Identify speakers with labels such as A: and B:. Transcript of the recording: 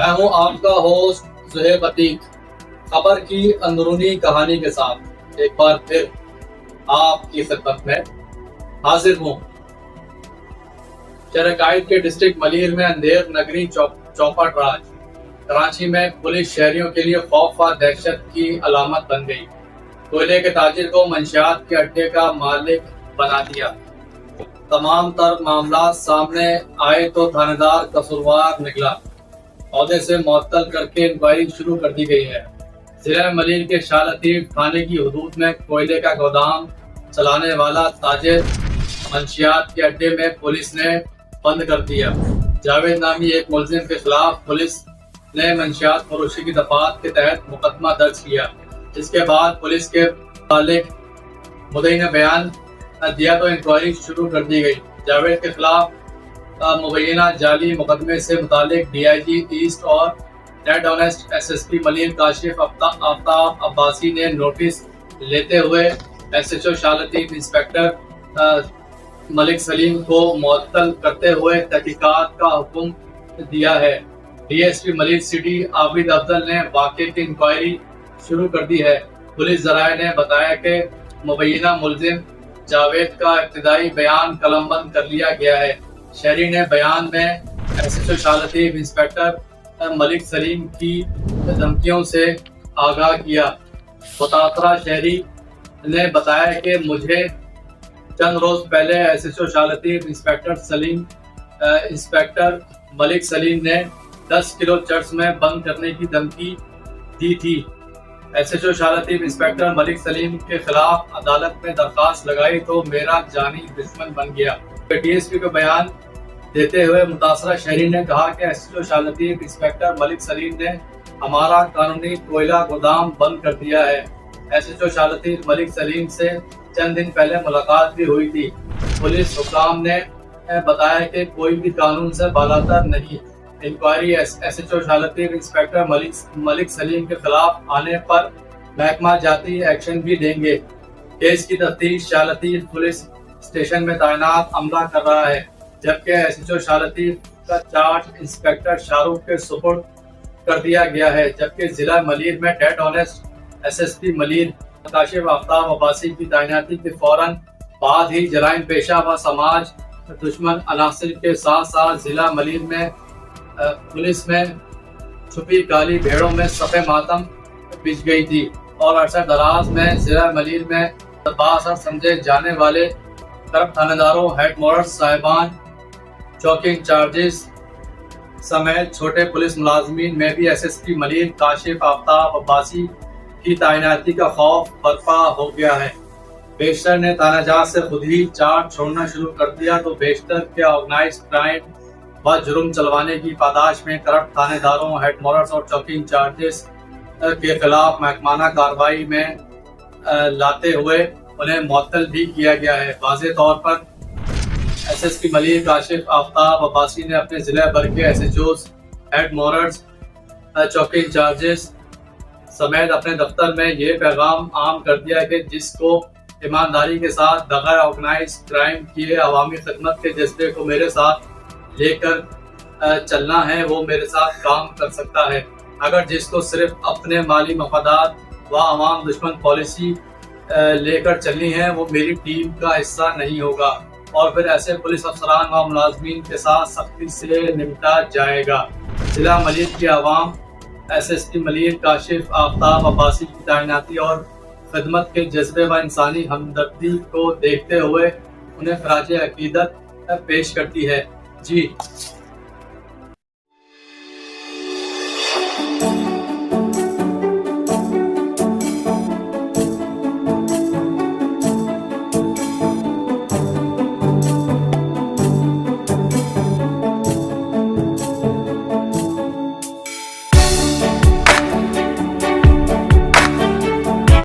A: मैं हूं आपका होस्ट ज़ुहैब अतीक। खबर की अंदरूनी कहानी के साथ एक बार फिर आपकी खिदमत में हाजिर हूं। शहर के डिस्ट्रिक्ट मलीर में अंधेर नगरी चौपट राज कराची में पुलिस शहरियों के लिए खौफ व दहशत की अलामत बन गई। कोयले के ताजिर को मंशियात के अड्डे का मालिक बना दिया। तमाम तर मामला सामने आए तो थानेदार कसूरवार निकला। औहदे से मुअत्तल करके इंक्वायरी शुरू कर दी गई है। जिला मलीर के शाह लतीफ थाने की हदूद में कोयले का गोदाम चलाने वाला ताजिर मंशियात के अड्डे में पुलिस ने बंद कर दिया। जावेद नामी एक मुलजिम के खिलाफ पुलिस ने मंशियात फरोशी की दफात के तहत मुकदमा दर्ज किया। इसके बाद पुलिस के मालिक मुद्दई ने बयान दिया तो इंक्वायरी शुरू कर दी गई। जावेद के खिलाफ मुबैना जाली मुकदमे से मुतालिक DIG ईस्ट और dead honest SSP Malir Kashif Aftab Abbasi ने नोटिस लेते हुए SHO शाह लतीफ इंस्पेक्टर मलिक सलीम को मुअत्तल करते हुए तहकीकात का हुक्म दिया है। DSP मलीर सिटी आबिद अफजल ने वाक़े की इंक्वायरी शुरू कर दी है। पुलिस ज़राए ने बताया कि मुबैना मुलजिम जावेद का इब्तिदाई बयान कलमबंद कर लिया गया है। शहरी ने बयान में SHO शाह लतीफ इंस्पेक्टर मलिक सलीम की धमकियों से आगाह किया। मुतासरा शहरी ने बताया कि मुझे चंद रोज पहले SHO शाह लतीफ इंस्पेक्टर मलिक सलीम ने 10 किलो चर्च में बंद करने की धमकी दी थी। SHO शाह लतीफ इंस्पेक्टर मलिक सलीम के खिलाफ अदालत में दरखास्त लगाई तो मेरा जानी दुश्मन बन गया। DSP को बयान देते हुए मुतासरा शहरी ने कहा कि SHO शाह लतीफ इंस्पेक्टर मलिक सलीम ने हमारा कानूनी कोयला गोदाम बंद कर दिया है। SHO शाह लतीफ मलिक सलीम से चंद दिन पहले मुलाकात भी हुई थी। पुलिस हुकाम ने बताया कि कोई भी कानून से बालातर नहीं। Inquiry SHO Shah Latif inspector Malik Salim के खिलाफ आने पर महकमा जाती एक्शन भी लेंगे। केस की तफ्तीश शाह लतीफ पुलिस स्टेशन में तैनात अमला कर रहा है, जबकि SHO शाह लतीफ का चार्ज इंस्पेक्टर शाहरुख के सुपुर्द कर दिया गया है। जबकि जिला मलीर में dead honest SSP Malir Kashif Aftab Abbasi की तैनाती के फौरन बाद ही जराइम पेशा व समाज दुश्मन अनासिर के साथ साथ जिला मलीर में पुलिस में छुपी काली भेड़ों में सफ़े मातम बिछ गई थी और अरसा दराज में जिला मलीर में बासर समझे जाने वाले करप्ट थानेदारों, हेड मोरर्स साहिबान, चौकी इंचार्जेस समेत छोटे पुलिस मुलाजमीन में भी SSP मलीर काशिफ आफ्ताब अब्बासी की तैनाती का खौफ बर्पा हो गया है। बेशतर ने तानाजात से खुद ही चार्ज छोड़ना शुरू कर दिया तो बेशतर के ऑर्गेनाइज्ड क्राइम व जुर्म चलवाने की पादाश में करप्ट थानेदारों, हेड मोरर्स और चौकी इंचार्जेस के खिलाफ महकमाना कार्रवाई में लाते हुए उन्हें मुअत्तल भी किया गया है। वाज़ेह तौर पर SSP मलीर काशिफ आफ्ताब अब्बासी ने अपने जिला भर के SHOs, हेड मोरर्स, चौकी इंचार्जेस समेत अपने दफ्तर में ये पैगाम आम कर दिया कि जिसको ईमानदारी के साथ बगैर ऑर्गेनाइज क्राइम किए अवामी खिदमत के जज्बे को मेरे साथ लेकर चलना है वो मेरे साथ काम कर सकता है। अगर जिसको सिर्फ अपने माली मफादात व अवाम दुश्मन पॉलिसी लेकर चलनी है वो मेरी टीम का हिस्सा नहीं होगा और फिर ऐसे पुलिस अफसरान व मुलाजमीन के साथ सख्ती से निपटा जाएगा। जिला मलीर की आवाम SSP मलीर काशिफ आफ्ताब अब्बासी की तैनाती और खिदमत के जज्बे व इंसानी हमदर्दी को देखते हुए उन्हें खराज अकीदत पेश करती है। जी।